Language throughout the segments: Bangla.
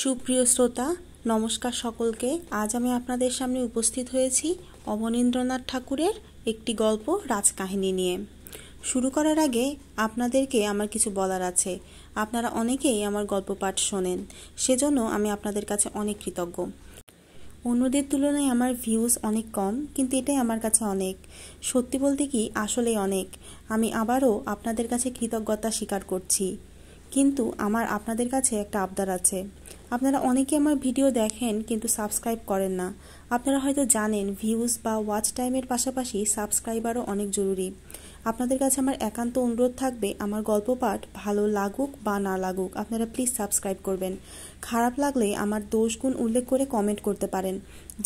সুপ্রিয় শ্রোতা, নমস্কার সকলকে। আজ আমি আপনাদের সামনে উপস্থিত হয়েছি অবনীন্দ্রনাথ ঠাকুরের একটি গল্প রাজকাহিনী নিয়ে। শুরু করার আগে আপনাদেরকে আমার কিছু বলার আছে। আপনারা অনেকেই আমার গল্প পাঠ শোনেন, সেজন্য আমি আপনাদের কাছে অনেক কৃতজ্ঞ। অন্যদের তুলনায় আমার ভিউজ অনেক কম, কিন্তু এটাই আমার কাছে অনেক। সত্যি বলতে কি, আসলেই অনেক। আমি আবারও আপনাদের কাছে কৃতজ্ঞতা স্বীকার করছি। কিন্তু আমার আপনাদের কাছে একটা আবদার আছে। আপনারা অনেকে আমার ভিডিও দেখেন কিন্তু সাবস্ক্রাইব করেন না। আপনারা হয়তো জানেন ভিউজ বা ওয়াচ টাইমের পাশাপাশি সাবস্ক্রাইবারও অনেক জরুরি। আপনাদের কাছে আমার একান্ত অনুরোধ থাকবে, আমার গল্প পাঠ ভালো লাগুক বা না লাগুক, আপনারা প্লিজ সাবস্ক্রাইব করবেন। খারাপ লাগলে আমার দোষগুণ উল্লেখ করে কমেন্ট করতে পারেন,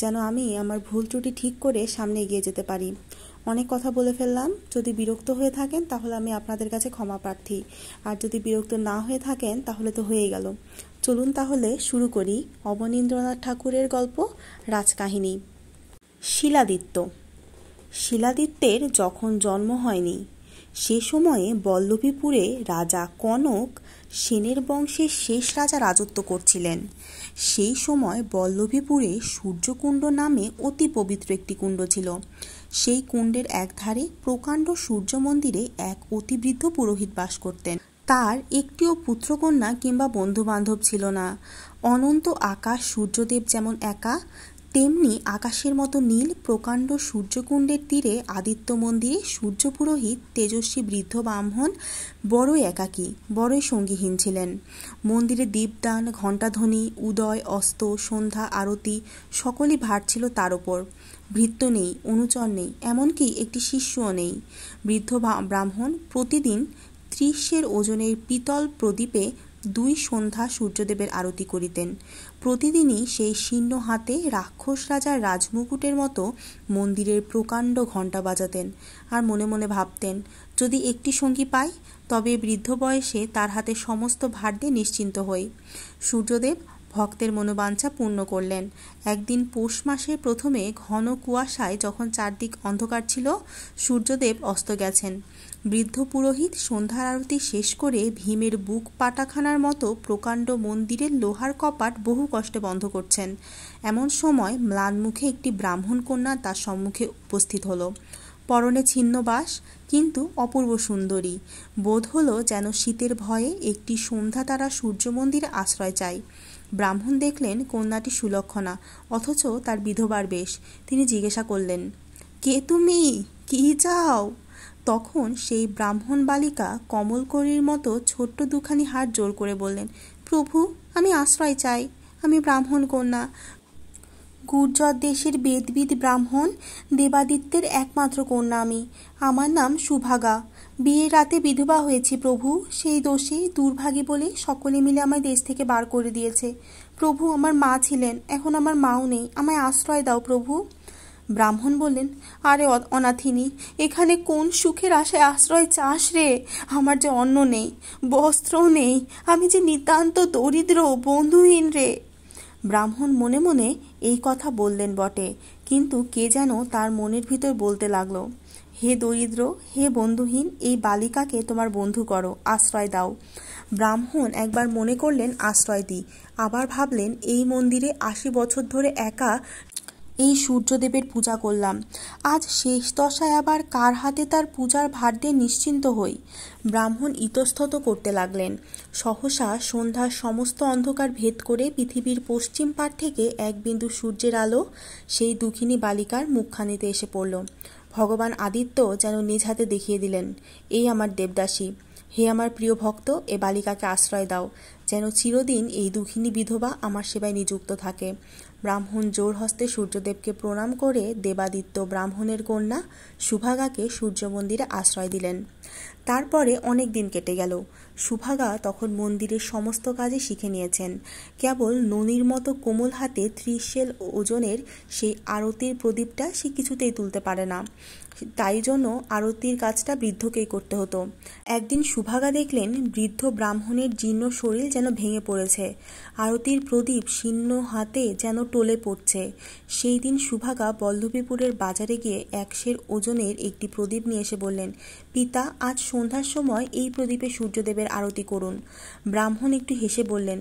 যেন আমি আমার ভুল ত্রুটি ঠিক করে সামনে এগিয়ে যেতে পারি। অনেক কথা বলে ফেললাম। যদি বিরক্ত হয়ে থাকেন তাহলে আমি আপনাদের কাছে ক্ষমা প্রার্থী, আর যদি বিরক্ত না হয়ে থাকেন তাহলে তো হয়েই গেল। চলুন তাহলে শুরু করি অবনীন্দ্রনাথ ঠাকুরের গল্প রাজকাহিনী। শিলাদিত্য। শিলাদিত্যের যখন জন্ম হয়নি, সে সময়ে বল্লভীপুরে রাজা কনক সেনের বংশের শেষ রাজা রাজত্ব করছিলেন। সেই সময় বল্লভীপুরে সূর্যকুণ্ড নামে অতি পবিত্র একটি কুণ্ড ছিল। সেই কুণ্ডের একধারে প্রকাণ্ড সূর্য মন্দিরে এক অতিবৃদ্ধ পুরোহিত বাস করতেন। তার একটিও পুত্রকন্যা কিংবা বন্ধু বান্ধব ছিল না। অনন্ত আকাশ সূর্যদেব যেমন একা, তেমনি আকাশের মতো নীল প্রকাণ্ড সূর্যকুণ্ডের তীরে আদিত্য মন্দিরে সূর্য পুরোহিত তেজস্বী বৃদ্ধ ব্রাহ্মণ বড়ই একাকী, বড়ই সঙ্গীহীন ছিলেন। মন্দিরে দীপদান, ঘণ্টাধ্বনি, উদয়, অস্ত, সন্ধ্যা, আরতি সকলই ভার ছিল তার ওপর। ভৃত্য নেই, অনুচর নেই, এমনকি একটি শিষ্যও নেই। বৃদ্ধ ব্রাহ্মণ প্রতিদিন 30 ওজনের পিতল প্রদীপে 2 সন্ধ্যা সূর্যদেবের আরতি করিতেন। প্রতিদিনই সেই শীর্ণ হাতে রাক্ষস রাজার রাজমুকুটের মতো মন্দিরের প্রকাণ্ড ঘণ্টা বাজাতেন, আর মনে মনে ভাবতেন, যদি একটি সঙ্গী পাই তবে বৃদ্ধ বয়সে তার হাতে সমস্ত ভার দিয়ে নিশ্চিন্ত হই। সূর্যদেব ভক্তের মনোবাঞ্ছা পূর্ণ করলেন। একদিন পৌষ মাসের প্রথমে ঘন কুয়াশায় যখন চারদিক অন্ধকার ছিল, সূর্যদেব অস্ত গেছেন। বৃদ্ধ পুরোহিত সন্ধ্যার আরতি শেষ করে ভীমের বুক পাটাখানার মতো প্রকাণ্ড মন্দিরের লোহার কপাট বহু কষ্টে বন্ধ করছেন। এমন সময় ম্লান মুখে একটি ব্রাহ্মণ কন্যা তার সম্মুখে উপস্থিত হলো। পরনে ছিন্ন বাস, কিন্তু অপূর্ব সুন্দরী। বোধ হলো যেন শীতের ভয়ে একটি সন্ধ্যা তারা সূর্য মন্দিরে আশ্রয় চায়। ব্রাহ্মণ দেখলেন কন্যাটি সুলক্ষণা, অথচ তার বিধবার বেশ। তিনি জিজ্ঞাসা করলেন, কে তুমি, কি চাও? তখন সেই ব্রাহ্মণ বালিকা কমলকরীর মতো ছোট্ট দুখানি হাত জোর করে বললেন, প্রভু, আমি আশ্রয় চাই। আমি ব্রাহ্মণ কন্যা, গুর্জর দেশের বেদবিদ ব্রাহ্মণ দেবাদিত্যের একমাত্র কন্যা আমি। আমার নাম সুভাগা। বিয়ের রাতে বিধবা হয়েছি প্রভু। সেই দোষে দুর্ভাগী বলে সকলে মিলে আমায় দেশ থেকে বার করে দিয়েছে। প্রভু, আমার মা ছিলেন, এখন আমার মাও নেই। আমায় আশ্রয় দাও প্রভু। ব্রাহ্মণ বললেন, আরে অনাথিনী, এখানে কোন সুখের আশায় আশ্রয় চাস রে? আমার যে অন্ন নেই, বস্ত্রও নেই, আমি যে নিতান্ত দরিদ্র, বন্ধুহীন রে। ব্রাহ্মণ মনে মনে এই কথা বললেন বটে, কিন্তু কে যেন তার মনের ভিতর বলতে লাগলো, হে দরিদ্র, হে বন্ধুহীন, এই বালিকাকে তোমার বন্ধু করো, আশ্রয় দাও। ব্রাহ্মণ একবার মনে করলেন আশ্রয় দিই, আবার ভাবলেন এই মন্দিরে 80 বছর ধরে একা এই সূর্যদেবের পূজা করলাম, আজ শেষ দশায় আবার কার হাতে তার পূজার ভার দিয়ে নিশ্চিন্ত হই। ব্রাহ্মণ ইতস্তত করতে লাগলেন। সহসা সন্ধ্যার সমস্ত অন্ধকার ভেদ করে পৃথিবীর পশ্চিম পার থেকে এক বিন্দু সূর্যের আলো সেই দুঃখিনী বালিকার মুখখানিতে এসে পড়ল। ভগবান আদিত্য যেন নিজ হাতে দেখিয়ে দিলেন, এই আমার দেবদাসী। হে আমার প্রিয় ভক্ত, এ বালিকাকে আশ্রয় দাও, যেন চিরদিন এই দুঃখিনী বিধবা আমার সেবায় নিযুক্ত থাকে। ব্রাহ্মণ জোর হস্তে সূর্যদেবকে প্রণাম করে দেবাদিত্য ব্রাহ্মণের কন্যা সুভাগাকে সূর্য মন্দিরে আশ্রয় দিলেন। তারপরে অনেক দিন কেটে গেল। সুভাগা তখন মন্দিরের সমস্ত কাজে শিখে নিয়েছেন। কেবল ননির মতো কোমল হাতে 30 ওজনের সেই আরতির প্রদীপটা সে কিছুতেই তুলতে পারে না। তাই জন্য আরতির কাজটা বৃদ্ধকেই করতে হতো। একদিন সুভাগা দেখলেন বৃদ্ধ ব্রাহ্মণের জীর্ণ শরীর যেন ভেঙে পড়েছে, আরতির প্রদীপ শীর্ণ হাতে যেন টলে পড়ছে। সেই দিন সুভাগা বল্লভীপুরের বাজারে গিয়ে 1 সের ওজনের একটি প্রদীপ নিয়ে এসে বললেন, পিতা, আজ সন্ধ্যার সময় এই প্রদীপে সূর্যদেবের আরতি করুন। ব্রাহ্মণ একটু হেসে বললেন,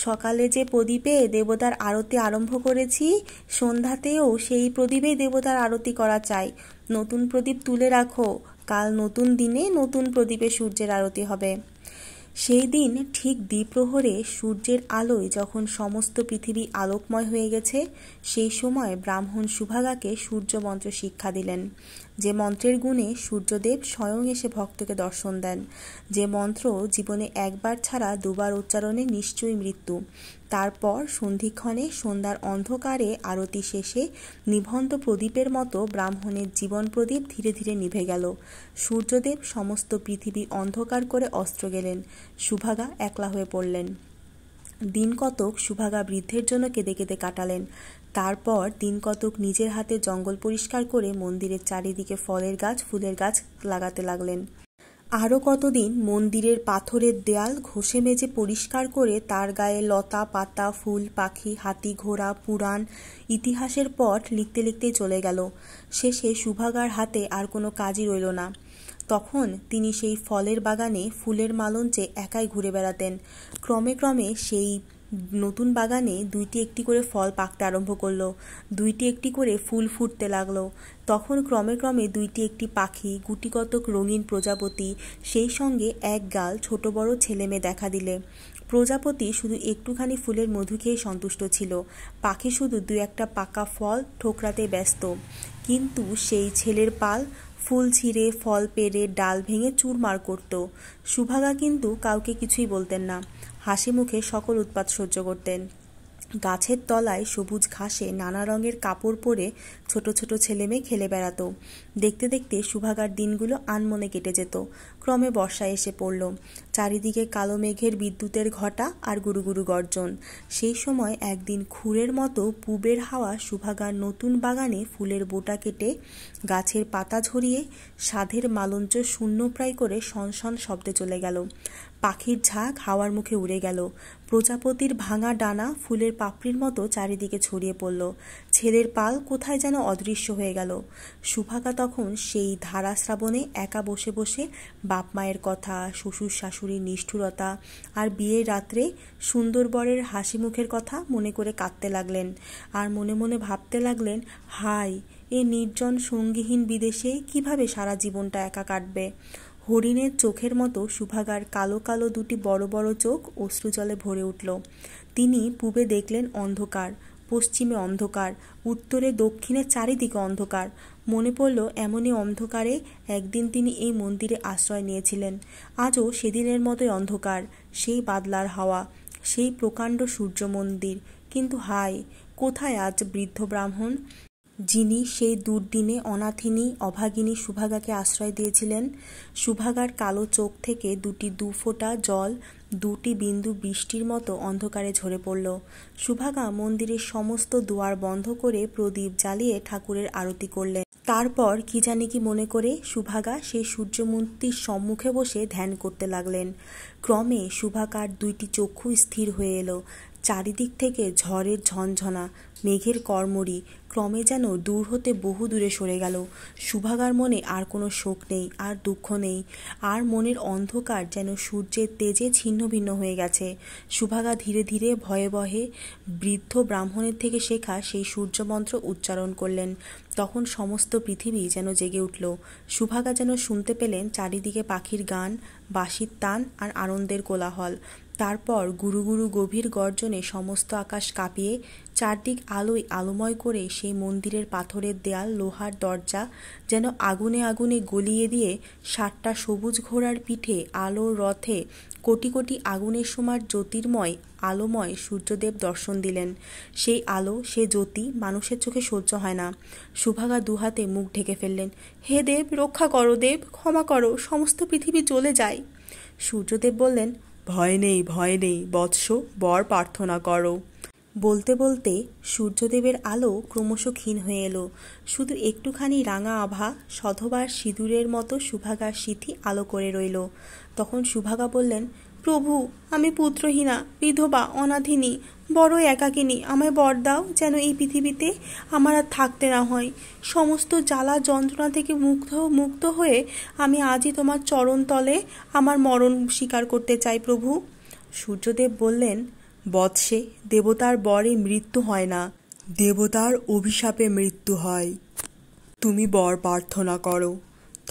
সকালে যে প্রদীপে দেবতার আরতি আরম্ভ করেছি, সন্ধ্যাতেও সেই প্রদীপেই দেবতার আরতি করা চাই। নতুন প্রদীপ তুলে রাখো, কাল নতুন দিনে নতুন প্রদীপে সূর্যের আরতি হবে। সেই দিন ঠিক দ্বিপ্রহরে সূর্যের আলোয় যখন সমস্ত পৃথিবী আলোকময় হয়ে গেছে, সেই সময় ব্রাহ্মণ সুভাগাকে সূর্য মন্ত্র শিক্ষা দিলেন, যে মন্ত্রের গুণে সূর্যদেব স্বয়ং এসে ভক্তকে দর্শন দেন, যে মন্ত্র জীবনে একবার ছাড়া দুবার উচ্চারণে নিশ্চয়ই মৃত্যু। তারপর সন্ধিক্ষণে সন্ধ্যার অন্ধকারে আরতি শেষে নিভন্ত প্রদীপের মতো ব্রাহ্মণের জীবন প্রদীপ ধীরে ধীরে নিভে গেল। সূর্যদেব সমস্ত পৃথিবী অন্ধকার করে অস্ত্র গেলেন। সুভাগা একলা হয়ে পড়লেন। দিন কতক সুভাগা বৃদ্ধের জন্য কেঁদে কেঁদে কাটালেন। তারপর দিন কতক নিজের হাতে জঙ্গল পরিষ্কার করে মন্দিরের চারিদিকে ফলের গাছ, ফুলের গাছ লাগাতে লাগলেন। আরও কতদিন মন্দিরের পাথরের দেয়াল ঘষে মেজে পরিষ্কার করে তার গায়ে লতা পাতা, ফুল পাখি, হাতি ঘোড়া, পুরাণ, ইতিহাসের পট লিখতে লিখতেই চলে গেল। শেষে সুভাগার হাতে আর কোনো কাজই রইল না। তখন তিনি সেই ফলের বাগানে ফুলের মালঞ্চে একাই ঘুরে বেড়াতেন। ক্রমে ক্রমে সেই নতুন বাগানে 2টি একটি করে ফল পাকতে আরম্ভ করলো, 2টি একটি করে ফুল ফুটতে লাগলো। তখন ক্রমে ক্রমে 2টি একটি পাখি, গুটিকতক রঙিন প্রজাপতি, সেই সঙ্গে এক গাল ছোট বড় ছেলে মেয়ে দেখা দিলে। প্রজাপতি শুধু একটুখানি ফুলের মধু খেয়ে সন্তুষ্ট ছিল, পাখি শুধু 2-1টা পাকা ফল ঠোকরাতে ব্যস্ত। কিন্তু সেই ছেলের পাল ফুল ছিঁড়ে, ফল পেড়ে, ডাল ভেঙে চুরমার করত। সুভাগা কিন্তু কাউকে কিছুই বলতেন না, হাসি মুখে সকল উৎপাত সহ্য করতেন। গাছের তলায় সবুজ ঘাসে নানা রঙের কাপড় পরে ছোট ছোট ছেলেমেয়ে খেলে বেড়াতো। দেখতে দেখতে সুভাগার দিনগুলো আনমনে কেটে যেত। ক্রমে বর্ষা এসে পড়ল। চারিদিকে কালো মেঘের বিদ্যুতের ঘটা আর গুরুগুরু গর্জন। সেই সময় একদিন খুরের মতো পূবের হাওয়া সুভাগার নতুন বাগানে ফুলের বোটা কেটে গাছের পাতা ঝরিয়ে সাধের মালঞ্চ শূন্যপ্রায় করে সনসন শব্দে চলে গেল। পাখির ঝাঁক হাওয়ার মুখে উড়ে গেল। প্রজাপতির ভাঙা ডানা ফুলের পাপড়ির মতো চারিদিকে ছড়িয়ে পড়ল। ছেলের পাল কোথায় যেন অদৃশ্য হয়ে গেল। সুভাগা তখন সেই ধারা শ্রাবণে একা বসে বসে বাপ মায়ের কথা, শ্বশুর শাশুড়ির নিষ্ঠুরতা আর বিয়ের রাত্রে সুন্দর বরের হাসি মুখের কথা মনে করে কাঁদতে লাগলেন। আর মনে মনে ভাবতে লাগলেন, হায়, এ নির্জন সঙ্গীহীন বিদেশে কিভাবে সারা জীবনটা একা কাটবে। হরিণের চোখের মতো সুভাগার কালো কালো 2টি বড় বড় চোখ অশ্রুজলে ভরে উঠল। তিনি পূবে দেখলেন অন্ধকার, পশ্চিমে অন্ধকার, উত্তরে দক্ষিণে চারিদিকে অন্ধকার। মনে পড়ল এমনই অন্ধকারে একদিন তিনি এই মন্দিরে আশ্রয় নিয়েছিলেন। আজও সেদিনের মতোই অন্ধকার, সেই বাদলার হাওয়া, সেই প্রকাণ্ড সূর্য মন্দির। কিন্তু হায়, কোথায় আজ বৃদ্ধ ব্রাহ্মণ, যিনি সেই দুর্দিনে অনাথিনী অভাগিনী সুভাগাকে আশ্রয় দিয়েছিলেন। সুভাগার কালো চোখ থেকে 2টি 2 ফোঁটা জল 2টি বিন্দু বৃষ্টির মতো অন্ধকারে ঝরে পড়ল। সুভাগা মন্দিরের সমস্ত দুয়ার বন্ধ করে প্রদীপ জ্বালিয়ে ঠাকুরের আরতি করলেন। তারপর কি জানি কি মনে করে সুভাগা সেই সূর্যমূর্তির সম্মুখে বসে ধ্যান করতে লাগলেন। ক্রমে সুভাগার 2টি চক্ষু স্থির হয়ে এলো। চারিদিক থেকে ঝড়ের ঝনঝনা, মেঘের কড়মড়ি ক্রমে যেন দূর হতে বহু দূরে সরে গেল। সুভাগার মনে আর কোনো শোক নেই, আর দুঃখ নেই, আর মনের অন্ধকার যেন সূর্যের তেজে ছিন্ন ভিন্ন হয়ে গেছে। সুভাগা ধীরে ধীরে ভয়ে ভয়ে বৃদ্ধ ব্রাহ্মণের থেকে শেখা সেই সূর্যমন্ত্র উচ্চারণ করলেন। তখন সমস্ত পৃথিবী যেন জেগে উঠল। সুভাগা যেন শুনতে পেলেন চারিদিকে পাখির গান, বাঁশির তান আর আনন্দের কোলাহল। তারপর গুরু গুরু গভীর গর্জনে সমস্ত আকাশ কাঁপিয়ে চারদিক আলোয় আলোময় করে সেই মন্দিরের পাথরের দেয়াল, লোহার দরজা যেন আগুনে আগুনে গলিয়ে দিয়ে 7টা সবুজ ঘোড়ার পিঠে আলোর রথে কোটি কোটি আগুনের সমান জ্যোতির্ময় আলোময় সূর্যদেব দর্শন দিলেন। সেই আলো, সে জ্যোতি মানুষের চোখে সহ্য হয় না। সুভাগা 2 হাতে মুখ ঢেকে ফেললেন। হে দেব, রক্ষা করো দেব, ক্ষমা করো, সমস্ত পৃথিবী জ্বলে যায়। সূর্যদেব বললেন, ভয় নেই, ভয় নেই বৎস, বর প্রার্থনা করো। বলতে বলতে সূর্যদেবের আলো ক্রমশ ক্ষীণ হয়ে এলো। শুধু একটুখানি রাঙা আভা সধবার সিঁদুরের মতো সুভাগার সিঁথি আলো করে রইল। তখন সুভাগা বললেন, প্রভু, আমি পুত্রহীনা, বিধবা, অনাথিনী, বড় একাকিনী। আমায় বর দাও, যেন এই পৃথিবীতে আমার আর থাকতে না হয়। সমস্ত জ্বালা যন্ত্রণা থেকে মুক্ত হয়ে আমি আজই তোমার চরণতলে আমার মরণ স্বীকার করতে চাই প্রভু। সূর্যদেব বললেন, বৎসে, দেবতার বরে মৃত্যু হয় না, দেবতার অভিশাপে মৃত্যু হয়। তুমি বর প্রার্থনা করো।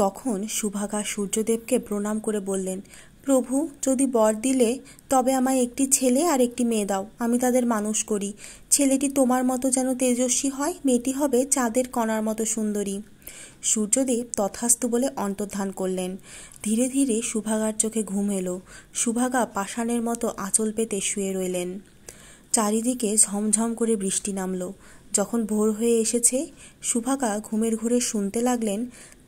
তখন সুভাগা সূর্যদেবকে প্রণাম করে বললেন, প্রভু, যদি বর দিলে তবে আমায় একটি ছেলে আর একটি মেয়ে দাও, আমি তাদের মানুষ করি। ছেলেটি তোমার মতো যেন তেজস্বী হয়, মেয়েটি হবে চাঁদের কণার মতো সুন্দরী। সূর্যদেব তথাস্তু বলে অন্তর্ধান করলেন। ধীরে ধীরে সুভাগার চোখে ঘুম এলো। সুভাগা পাষাণের মতো আঁচল পেতে শুয়ে রইলেন। চারিদিকে ঝমঝম করে বৃষ্টি নামল। যখন ভোর হয়ে এসেছে, সুভাগা ঘুমের ঘোরে শুনতে লাগলেন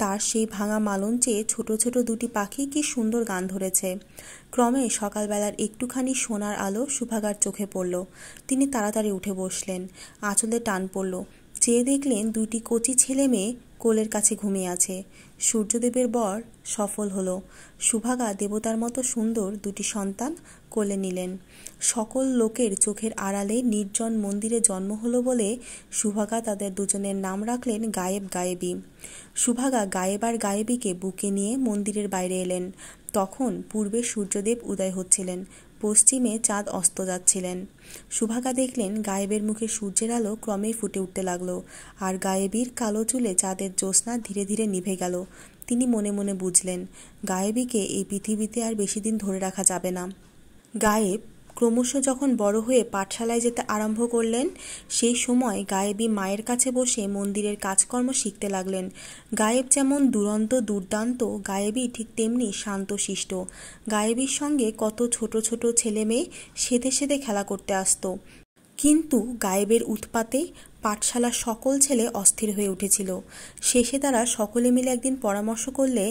তার সেই ভাঙা মালঞ্চে ছোট ছোট দুটি পাখি কি সুন্দর গান ধরেছে। ক্রমে সকালবেলার একটুখানি সোনার আলো সুভাগার চোখে পড়ল। তিনি তাড়াতাড়ি উঠে বসলেন। আঁচলে টান পড়ল। চেয়ে দেখলেন দুইটি কচি ছেলে মেয়ে কোলের কাছে ঘুমিয়ে আছে। সূর্যদেবের বর সফল হলো। সুভাগা দেবতার মতো সুন্দর দুটি সন্তান কোলে নিলেন। সকল লোকের চোখের আড়ালে নির্জন মন্দিরে জন্ম হলো বলে সুভাগা তাদের দুজনের নাম রাখলেন গায়েব গায়েবী। সুভাগা গায়েব আর গায়েবীকে বুকে নিয়ে মন্দিরের বাইরে এলেন। তখন পূর্বে সূর্যদেব উদয় হচ্ছিলেন, পশ্চিমে চাঁদ অস্ত যাচ্ছিলেন। সুভাগা দেখলেন গায়েবের মুখে সূর্যের আলো ক্রমেই ফুটে উঠতে লাগলো, আর গায়েবীর কালো চুলে চাঁদের জ্যোৎস্না ধীরে ধীরে নিভে গেল। তিনি মনে মনে বুঝলেন, গায়েবীকে এই পৃথিবীতে আর বেশি দিন ধরে রাখা যাবে না। গায়েব ক্রমশ যখন বড় হয়ে পাঠশালায় যেতে আরম্ভ করলেন, সেই সময় গায়েবী মায়ের কাছে বসে মন্দিরের কাজকর্ম শিখতে লাগলেন। গায়েব যেমন দুরন্ত দুর্দান্ত, গায়েবী ঠিক তেমনি শান্তশিষ্ট। গায়েবীর সঙ্গে কত ছোট ছোট ছেলে মেয়ে সেধে সেধে খেলা করতে আসতো, কিন্তু গায়েবের উৎপাতে পাঠশালার সকল ছেলে অস্থির হয়ে উঠেছিল। শেষে তারা সকলে মিলে একদিন পরামর্শ করলে,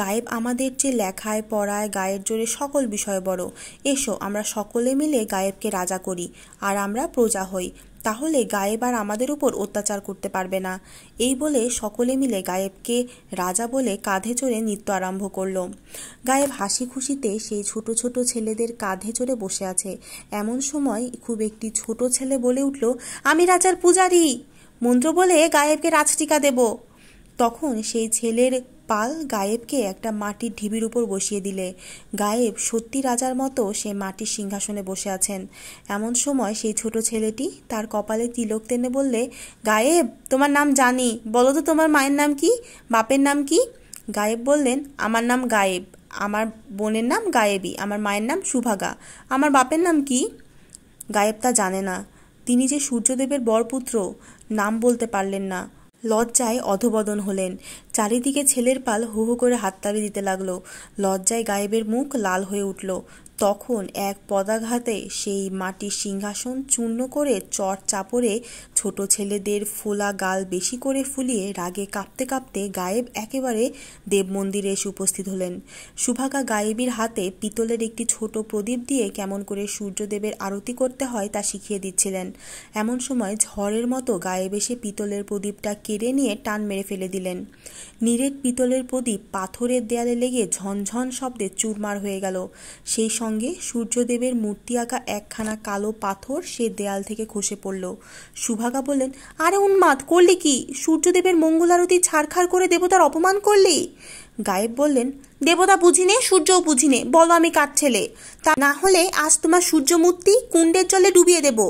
গায়েব আমাদের যে লেখায় পড়ায় গায়ের জোরে সকল বিষয় বড়, এসো আমরা সকলে মিলে গায়েবকে রাজা করি, আর আমরা প্রজা হই, তাহলে গায়েব আর আমাদের উপর অত্যাচার করতে পারবে না। এই বলে সকলে মিলে গায়েবকে রাজা বলে কাঁধে চড়ে নৃত্য আরম্ভ করলো। গায়েব হাসি খুশিতে সেই ছোট ছোট ছেলেদের কাঁধে চড়ে বসে আছে। এমন সময় খুব একটি ছোট ছেলে বলে উঠল, আমি রাজার পূজারী, মন্ত্র বলে গায়েবকে রাজটিকা দেব। তখন সেই ছেলের পাল গায়েবকে একটা মাটির ঢিবির উপর বসিয়ে দিলে। গায়েব সত্যি রাজার মতো সে মাটির সিংহাসনে বসে আছেন। এমন সময় সেই ছোট ছেলেটি তার কপালে তিলক টেনে বললে, গায়েব, তোমার নাম জানি, বলো তো তোমার মায়ের নাম কি, বাপের নাম কি? গায়েব বললেন, আমার নাম গায়েব, আমার বোনের নাম গায়েবী, আমার মায়ের নাম সুভাগা, আমার বাপের নাম কি? গায়েব তা জানে না। তিনি যে সূর্যদেবের বরপুত্র, নাম বলতে পারলেন না। লজ্জায় অধোবদন হলেন। চারিদিকে ছেলের পাল হু হু করে হাততালি দিতে লাগলো। লজ্জায় গায়েবের মুখ লাল হয়ে উঠল। তখন এক পদাঘাতে সেই মাটির সিংহাসন চূর্ণ করে চট চাপড়ে ছোট ছেলেদের ফোলা গাল বেশি করে ফুলিয়ে রাগে কাঁপতে কাঁপতে গায়েব একেবারে দেব মন্দিরে এসে উপস্থিত হলেন। সুভাগা গায়েবীর হাতে পিতলের একটি ছোট প্রদীপ দিয়ে কেমন করে সূর্যদেবের আরতি করতে হয় তা শিখিয়ে দিচ্ছিলেন। এমন সময় ঝড়ের মতো গায়েব এসে পিতলের প্রদীপটা কেড়ে নিয়ে টান মেরে ফেলে দিলেন। নিরেট পিতলের প্রদীপ পাথরের দেয়ালে লেগে ঝনঝন শব্দে চুরমার হয়ে গেল। সেই সঙ্গে সূর্যদেবের মূর্তি আঁকা একখানা কালো পাথর সে দেয়াল থেকে খসে পড়ল। সুভাগা বললেন, আরে উন্মাদ, করলি কি? সূর্যদেবের মঙ্গলারতি ছাড়খাড় করে দেবতার অপমান করলি। গায়েব বললেন, দেবতা বুঝিনে, সূর্যও বুঝিনে, বলো আমি কার ছেলে, তা না হলে আজ তোমার সূর্যমূর্তি কুণ্ডের জলে ডুবিয়ে দেব।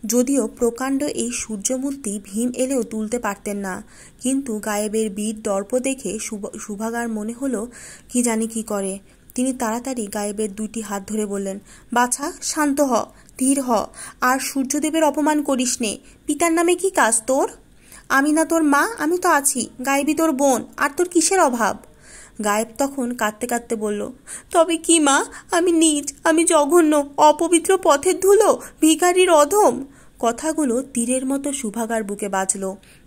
যদিও প্রকাণ্ড এই সূর্যমূর্তি ভীম এলেও তুলতে পারতেন না, কিন্তু গায়েবের বীর দর্প দেখে সুভাগার মনে হলো কি জানি কি করে। তিনি তাড়াতাড়ি গায়েবের দুটি হাত ধরে বললেন, বাছা, শান্ত হ, ধীর হ, আর সূর্যদেবের অপমান করিস নে। পিতার নামে কি কাজ তোর? আমি না তোর মা? আমি তো আছি। গায়েবী তোর বোন, আর তোর কিসের অভাব? গায়েব তখন কাঁদতে কাঁদতে বলল, তবে কি মা, আমি নীচ, আমি জঘন্য, অপবিত্র পথের ধুলো, ভিখারির অধম। কথাগুলো তীরের মতো সুভাগার বুকে বাজল।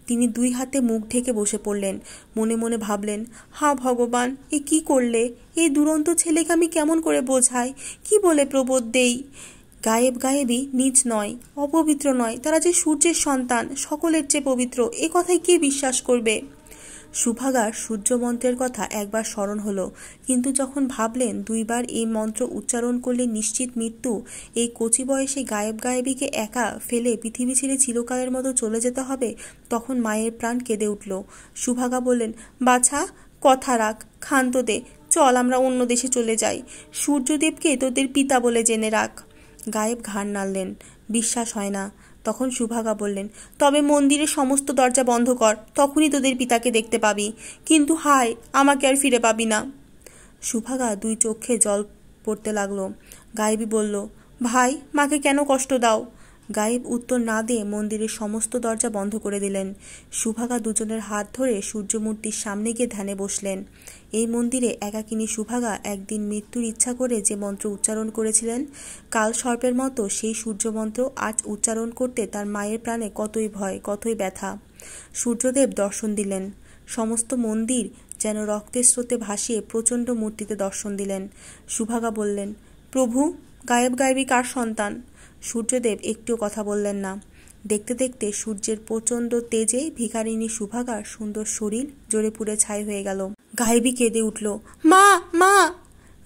তিনি দুই হাতে মুখ ঢেকে বসে পড়লেন। মনে মনে ভাবলেন, হা ভগবান, এ কি করলে? এই দুরন্ত ছেলেকে আমি কেমন করে বোঝাই, কি বলে প্রবোধ দেই? গায়েব গায়েবী নিজ নয়, অপবিত্র নয়, তারা যে সূর্যের সন্তান, সকলের চেয়ে পবিত্র, এ কথায় কে বিশ্বাস করবে? সুভাগার সূর্যমন্ত্রের কথা একবার স্মরণ হলো, কিন্তু যখন ভাবলেন দুইবার এই মন্ত্র উচ্চারণ করলে নিশ্চিত মৃত্যু, এই কচি বয়সে গায়েব গায়েবীকে একা ফেলে পৃথিবী ছেড়ে চিরকালের মতো চলে যেতে হবে, তখন মায়ের প্রাণ কেঁদে উঠল। সুভাগা বললেন, বাছা, কথা রাখ, ক্ষান্ত দে, চল আমরা অন্য দেশে চলে যাই, সূর্যদেবকে তোদের পিতা বলে জেনে রাখ। গায়েব ঘাড় নাড়লেন, বিশ্বাস হয় না। তখন সুভাগা বললেন, তবে মন্দিরের সমস্ত দরজা বন্ধ কর, তখনই তোদের পিতাকে দেখতে পাবি, কিন্তু হায়, আমাকে আর ফিরে পাবি না। সুভাগা দুই চোখে জল পড়তে লাগলো। গায়েবী বলল, ভাই, মাকে কেন কষ্ট দাও? গায়েব উত্তর না দিয়ে মন্দিরের সমস্ত দরজা বন্ধ করে দিলেন। সুভাগা দুজনের হাত ধরে সূর্যমূর্তির সামনে গিয়ে ধ্যানে বসলেন। এই মন্দিরে একাকিনী সুভাগা একদিন মৃত্যুর ইচ্ছা করে যে মন্ত্র উচ্চারণ করেছিলেন, কাল সর্পের মতো সেই সূর্যমন্ত্র আজ উচ্চারণ করতে তার মায়ের প্রাণে কতই ভয়, কতই ব্যথা। সূর্যদেব দর্শন দিলেন। সমস্ত মন্দির যেন রক্তের স্রোতে ভাসিয়ে প্রচণ্ড মূর্তিতে দর্শন দিলেন। সুভাগা বললেন, প্রভু, গায়েব গায়েবী কার সন্তান? সূর্যদেব একটিও কথা বললেন না। দেখতে দেখতে সূর্যের প্রচণ্ড তেজে ভিখারিণী সুভাগার সুন্দর শরীর জ্বরে পুড়ে ছাই হয়ে গেল। গায়েবী কেঁদে উঠল, মা, মা।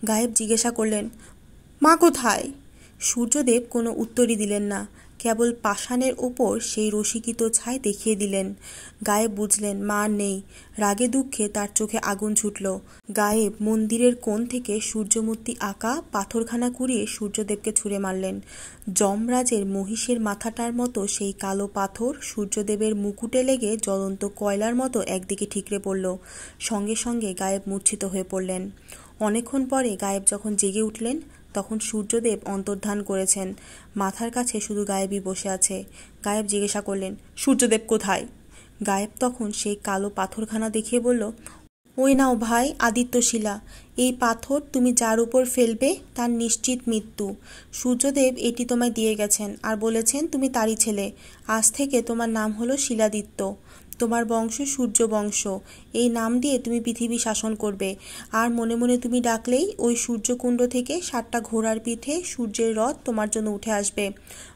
গায়েব জিজ্ঞাসা করলেন, মা কোথায়? সূর্যদেব কোনো উত্তরই দিলেন না, কেবল পাষাণের ওপর সেই রসিকিত ছাই দেখিয়ে দিলেন। গায়েব বুঝলেন মা নেই। রাগে দুঃখে তার চোখে আগুন ছুটল। গায়েব মন্দিরের কোণ থেকে সূর্যমূর্তি আঁকা পাথরখানা কুড়িয়ে সূর্যদেবকে ছুঁড়ে মারলেন। যমরাজের মহিষের মাথাটার মতো সেই কালো পাথর সূর্যদেবের মুকুটে লেগে জ্বলন্ত কয়লার মতো একদিকে ঠিকরে পড়ল। সঙ্গে সঙ্গে গায়েব মূর্ছিত হয়ে পড়লেন। অনেকক্ষণ পরে গায়েব যখন জেগে উঠলেন, তখন সূর্যদেব অন্তর্ধান করেছেন। মাথার কাছে শুধু গায়েবই বসে আছে। গায়েব জিজ্ঞাসা করলেন, সূর্যদেব কোথায়? গায়েব তখন সেই কালো পাথরখানা দেখিয়ে বলল, ওই নাও ভাই, আদিত্যশিলা। এই পাথর তুমি যার উপর ফেলবে তার নিশ্চিত মৃত্যু। সূর্যদেব এটি তোমায় দিয়ে গেছেন আর বলেছেন তুমি তারই ছেলে। আজ থেকে তোমার নাম হলো শিলাদিত্য। তোমার বংশ সূর্য বংশ। এই নাম দিয়ে তুমি পৃথিবী শাসন করবে। আর মনে মনে তুমি ডাকলেই ওই সূর্যকুণ্ড থেকে 7টা ঘোড়ার পিঠে সূর্যের রথ তোমার জন্য উঠে আসবে।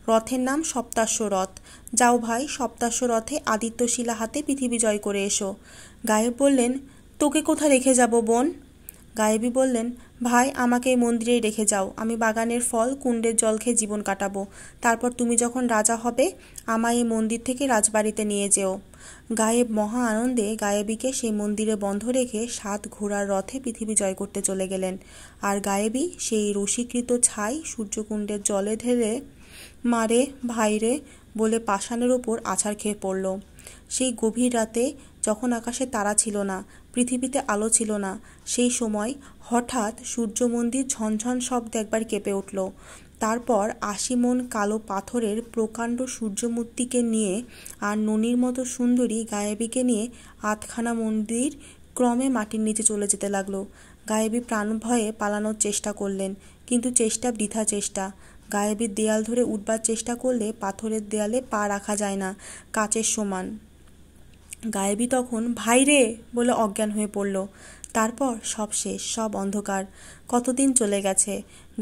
রথের নাম সপ্তাশ্ব রথ। যাও ভাই, সপ্তাশ্ব রথে আদিত্যশিলা হাতে পৃথিবী জয় করে এসো। গায়েব বললেন, তোকে কোথা রেখে যাব বোন? গায়েবী বললেন, ভাই, আমাকে এই মন্দিরেই রেখে যাও। আমি বাগানের ফল, কুণ্ডের জল খেয়ে জীবন কাটাবো। তারপর তুমি যখন রাজা হবে, আমায় এই মন্দির থেকে রাজবাড়িতে নিয়ে যেও। গায়েব মহা আনন্দে গায়েবীকে সেই মন্দিরে বন্ধ রেখে 7 ঘোড়ার রথে পৃথিবী জয় করতে চলে গেলেন। আর গায়েবী সেই রসিকৃত ছাই সূর্যকুণ্ডের জলে ঢেলে মারে ভাইরে বলে পাষাণের ওপর আছাড় খেয়ে পড়ল। সেই গভীর রাতে যখন আকাশে তারা ছিল না, পৃথিবীতে আলো ছিল না, সেই সময় হঠাৎ সূর্য মন্দির ঝনঝন শব্দে একবার কেঁপে উঠল। তারপর 80 মণ কালো পাথরের প্রকাণ্ড সূর্যমূর্তিকে নিয়ে আর ননির মতো সুন্দরী গায়েবীকে নিয়ে 8খানা মন্দির ক্রমে মাটির নিচে চলে যেতে লাগলো। গায়েবী প্রাণ ভয়ে পালানোর চেষ্টা করলেন, কিন্তু চেষ্টা বৃথা চেষ্টা। গায়েবীর দেয়াল ধরে উঠবার চেষ্টা করলে পাথরের দেয়ালে পা রাখা যায় না, কাচের সমান। গায়েবী তখন ভাইরে বলে অজ্ঞান হয়ে পড়ল। তারপর সব শেষ, সব অন্ধকার। কতদিন চলে গেছে।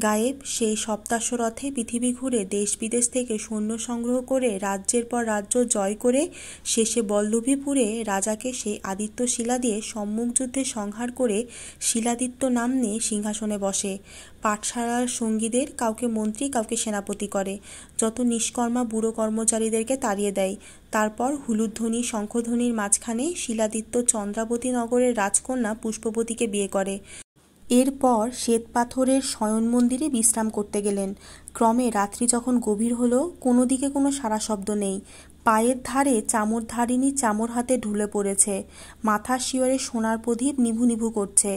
গায়েব সেই সপ্তাশ্ব রথে পৃথিবী ঘুরে দেশ বিদেশ থেকে সৈন্য সংগ্রহ করে রাজ্যের পর রাজ্য জয় করে শেষে বল্লভীপুরে রাজাকে সেই আদিত্য শিলা দিয়ে সম্মুখ যুদ্ধে সংহার করে শিলাদিত্য নাম নিয়ে সিংহাসনে বসে। পাঠশালার সঙ্গীদের কাউকে মন্ত্রী, কাউকে সেনাপতি করে। যত নিষ্কর্মা বুড়ো কর্মচারীদেরকে তাড়িয়ে দেয়। তারপর হুলুধ্বনি শঙ্খধ্বনির মাঝখানে শিলাদিত্য চন্দ্রাবতী নগরের রাজকন্যা পুষ্পবতীকে বিয়ে করে। এরপর শ্বেতপাথরের শয়ন মন্দিরে বিশ্রাম করতে গেলেন। ক্রমে রাত্রি যখন গভীর হলো, কোনো দিকে কোনো সারা শব্দ নেই। পায়ের ধারে চামরধারিণী চামর হাতে ঢুলে পড়েছে। মাথার শিয়রে সোনার প্রদীপ নিভু নিভু করছে।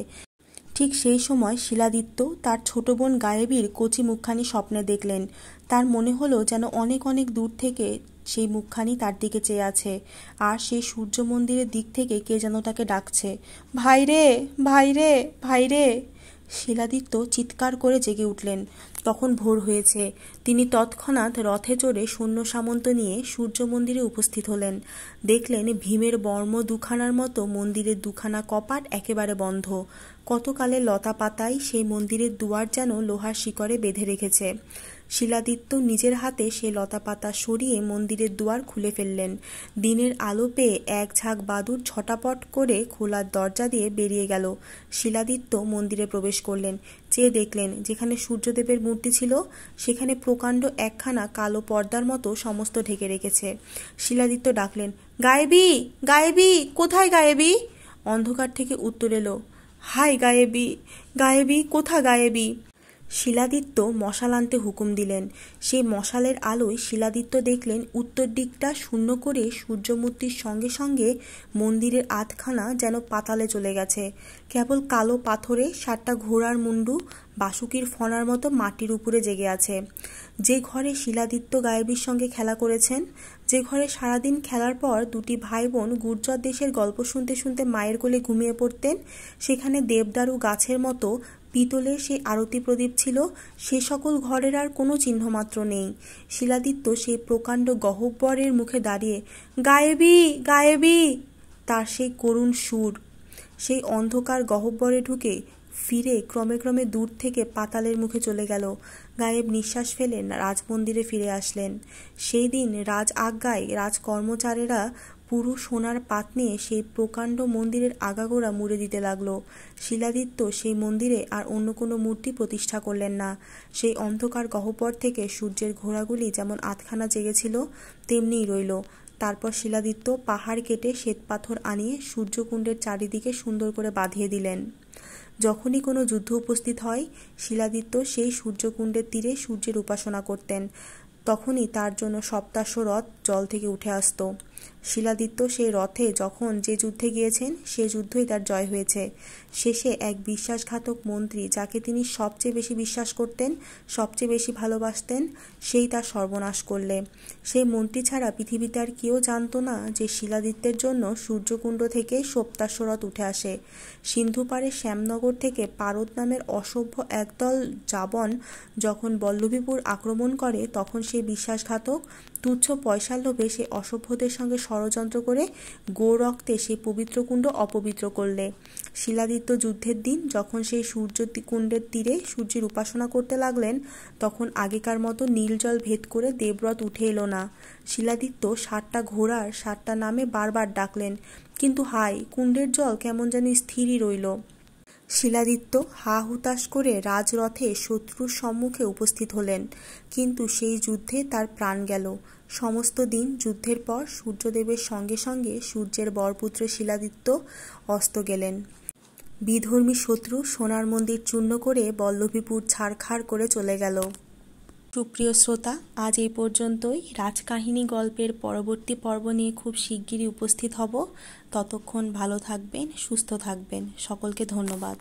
ঠিক সেই সময় শিলাদিত্য তার ছোট বোন গায়েবীর কচি মুখখানি স্বপ্নে দেখলেন। তার মনে হলো যেন অনেক অনেক দূর থেকে সেই মুখখানি তার দিকে চেয়ে আছে, আর সেই সূর্য মন্দিরের দিক থেকে কে যেন তাকে ডাকছে, ভাইরে, ভাইরে, ভাইরে। শিলাদিত্য চিৎকার করে জেগে উঠলেন। তখন ভোর হয়েছে। তিনি তৎক্ষণাৎ রথে চড়ে সৈন্য সামন্ত নিয়ে সূর্য মন্দিরে উপস্থিত হলেন। দেখলেন ভীমের বর্ম দুখানার মতো মন্দিরের দুখানা কপাট একেবারে বন্ধ। কতকালে লতা পাতায় সেই মন্দিরের দুয়ার যেন লোহার শিকড়ে বেঁধে রেখেছে। শিলাদিত্য নিজের হাতে সে লতাপাতা সরিয়ে মন্দিরের দুয়ার খুলে ফেললেন। দিনের আলো পেয়ে এক ঝাঁক বাদুড় ঝটাপট করে খোলার দরজা দিয়ে বেরিয়ে গেল। শিলাদিত্য মন্দিরে প্রবেশ করলেন। চেয়ে দেখলেন যেখানে সূর্যদেবের মূর্তি ছিল সেখানে প্রকাণ্ড একখানা কালো পর্দার মতো সমস্ত ঢেকে রেখেছে। শিলাদিত্য ডাকলেন, গায়েবী, গায়েবী, কোথায় গায়েবী? অন্ধকার থেকে উত্তর এলো, হাই গায়েবী, গায়েবী, কোথা গায়েবী? শিলাদিত্য মশাল আনতে হুকুম দিলেন। সেই মশালের আলোয় শিলাদিত্য দেখলেন উত্তর দিকটা শূন্য করে সূর্যমূর্তির সঙ্গে সঙ্গে মন্দিরের আধখানা যেন পাতালে চলে গেছে। কেবল কালো পাথরে 7টা ঘোড়ার মুন্ডু বাসুকির ফনার মতো মাটির উপরে জেগে আছে। যে ঘরে শিলাদিত্য গায়েবীর সঙ্গে খেলা করেছেন, যে ঘরে সারাদিন খেলার পর দুটি ভাই বোন গুর্জর দেশের গল্প শুনতে শুনতে মায়ের কোলে ঘুমিয়ে পড়তেন, সেখানে দেবদারু গাছের মতো পিতলের সেই আরতি প্রদীপ ছিল, সে সকল ঘরের আর কোনো চিহ্নমাত্র নেই। শিলাদিত্য সেই প্রকাণ্ড গহ্বরের মুখে দাঁড়িয়ে, গায়েবী, গায়েবী, তার সেই করুণ সুর। সেই অন্ধকার গহ্বরে ঢুকে ফিরে ক্রমে ক্রমে দূর থেকে পাতালের মুখে চলে গেল। গায়েব নিঃশ্বাস ফেলে রাজমন্দিরে ফিরে আসলেন। সেই দিন রাজ আজ্ঞায় রাজকর্মচারীরা পুরো সোনার পাত নিয়ে সেই প্রকাণ্ড মন্দিরের আগাগোড়া মুড়ে দিতে লাগলো। শিলাদিত্য সেই মন্দিরে আর অন্য কোনো মূর্তি প্রতিষ্ঠা করলেন না। সেই অন্ধকার গহ্বর থেকে সূর্যের ঘোড়াগুলি যেমন আধখানা জেগেছিল তেমনিই রইল। তারপর শিলাদিত্য পাহাড় কেটে শ্বেতপাথর আনিয়ে সূর্যকুণ্ডের চারিদিকে সুন্দর করে বাঁধিয়ে দিলেন। যখনই কোনো যুদ্ধ উপস্থিত হয়, শিলাদিত্য সেই সূর্যকুণ্ডের তীরে সূর্যের উপাসনা করতেন। তখনই তার জন্য সপ্তাশ্ব রথ জল থেকে উঠে আসত। শিলাদিত্য সেই রথে যখন যে যুদ্ধে গিয়েছেন সে যুদ্ধই তার জয় হয়েছে। শেষে এক বিশ্বাসঘাতক মন্ত্রী, যাকে তিনি সবচেয়ে বেশি বিশ্বাস করতেন, সবচেয়ে বেশি ভালোবাসতেন, সেই তার সর্বনাশ করলে। সেই মন্ত্রী ছাড়া পৃথিবীতে আর কেউ জানত না যে শিলাদিত্যের জন্য সূর্যকুণ্ড থেকে সপ্তাশ্ব রথ উঠে আসে। সিন্ধু পাড়ে শ্যামনগর থেকে পারদ নামের অসভ্য একদল জাবন যখন বল্লভীপুর আক্রমণ করে, তখন সেই বিশ্বাসঘাতক তুচ্ছ পয়সার লোভে সেই অসভ্যদের সঙ্গে ষড়যন্ত্র করে গো রক্তে সেই পবিত্র কুণ্ড অপবিত্র করলে। শিলাদিত্য যুদ্ধের দিন যখন সেই সূর্য কুণ্ডের তীরে সূর্যের উপাসনা করতে লাগলেন, তখন আগেকার মতো নীল জল ভেদ করে দেবরথ উঠে এলো না। শিলাদিত্য 7টা ঘোড়ার 7টা নামে বারবার ডাকলেন, কিন্তু হায়, কুণ্ডের জল কেমন যেন স্থিরই রইল। শিলাদিত্য হা হুতাশ করে রাজরথে শত্রুর সম্মুখে উপস্থিত হলেন, কিন্তু সেই যুদ্ধে তার প্রাণ গেল। সমস্ত দিন যুদ্ধের পর সূর্যদেবের সঙ্গে সঙ্গে সূর্যের বরপুত্র শিলাদিত্য অস্ত গেলেন। বিধর্মী শত্রু সোনার মন্দির চূর্ণ করে বল্লভীপুর ছাড়খাড় করে চলে গেল। সুপ্রিয় শ্রোতা, আজ এই পর্যন্তই। রাজকাহিনী গল্পের পরবর্তী পর্ব নিয়ে খুব শিগগিরই উপস্থিত হব। ততক্ষণ ভালো থাকবেন, সুস্থ থাকবেন। সকলকে ধন্যবাদ।